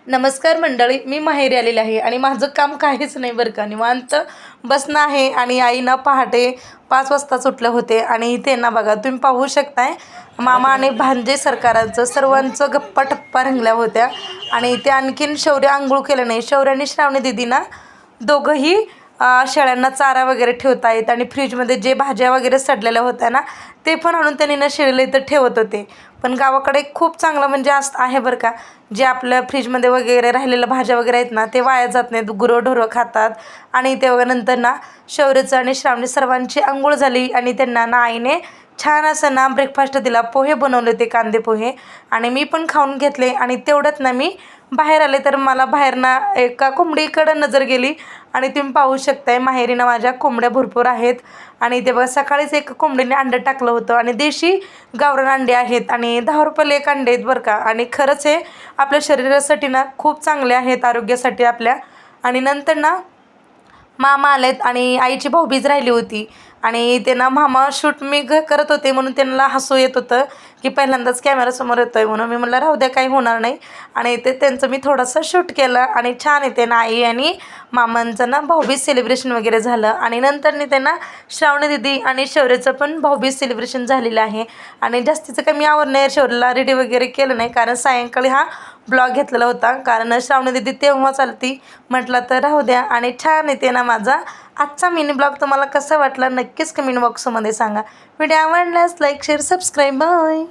नमस्कार मंडळी, मी माहेरी आलेले आहे आणि माझं काम काहीच नाही बरं का. निवांत बसणं आहे आणि आईनं पहाटे 5 वाजताच उठले होते आणि इथे ना बघा तुम्ही पाहू शकताय मामा आणि भांजे सरकारांचं सर्वांचं गप्पा टप्पा रंगल्या होत्या. आणि ते आणखीन शौर्य आंघोळ केलं नाही. शौर्य आणि श्रावणी दिदी ना दोघंही शेळ्यांना चारा वगैरे ठेवत आहेत आणि फ्रीजमध्ये जे भाज्या वगैरे सडलेल्या होत्या ना ते पण आणून त्यांनी ना शेळीला इथं ठेवत होते. पण गावाकडे खूप चांगलं म्हणजे आहे बरं का. जे आपल्या फ्रीजमध्ये वगैरे राहिलेल्या भाज्या वगैरे आहेत ना ते वाया जात नाहीत, गुरंढोरं खातात. आणि ते नंतर ना शौर्यचं आणि श्रावणी सर्वांची अंघोळ झाली आणि त्यांना ना आईने छान असं ना ब्रेकफास्ट दिला. पोहे बनवले होते, कांदे पोहे, आणि मी पण खाऊन घेतले. आणि तेवढ्यात ना मी बाहेर आले तर मला बाहेर ना एका कोंबडीकडं नजर गेली. आणि तुम्ही पाहू शकताय माहेरी ना माझ्या कोंबड्या भरपूर आहेत. आणि ते बघा सकाळीच एक कोंबडीने अंडं टाकलं होतं आणि देशी गावरान अंडे आहेत आणि 10 रुपयाला एक अंडे आहेत बरं का. आणि खरंच हे आपल्या शरीरासाठी ना खूप चांगले आहेत, आरोग्यासाठी आपल्या. आणि नंतर ना मामा आलेत आणि आईची भाऊबीज राहिली होती. आणि ते ना मामा शूट मी करत होते म्हणून त्यांना हसू येत होतं की पहिल्यांदाच कॅमेरासमोर येतो आहे म्हणून. मी म्हटलं राहू द्या, काही होणार नाही. आणि ते त्यांचं मी थोडंसं शूट केलं आणि छान येते ना आई आणि मामांचं ना भाऊबीज सेलिब्रेशन वगैरे झालं. आणि नंतर त्यांना श्रावणी दिदी आणि शौर्याचं पण भाऊबीज सेलिब्रेशन झालेलं आहे. आणि जास्तीचं काही मी आवडणार शौर्याला रेडी वगैरे केलं नाही, कारण सायंकाळी हा ब्लॉग घेतलेला होता. कारण श्रावणी दिदी तेव्हा चालती म्हटलं तर राहू द्या. आणि छान येते ना माझा आजचा मिनी ब्लॉग. तुम्हाला कसा वाटला नक्कीच कमेंट बॉक्समध्ये सांगा. व्हिडिओ आवडल्यास लाईक शेअर सबस्क्राईब. बाय.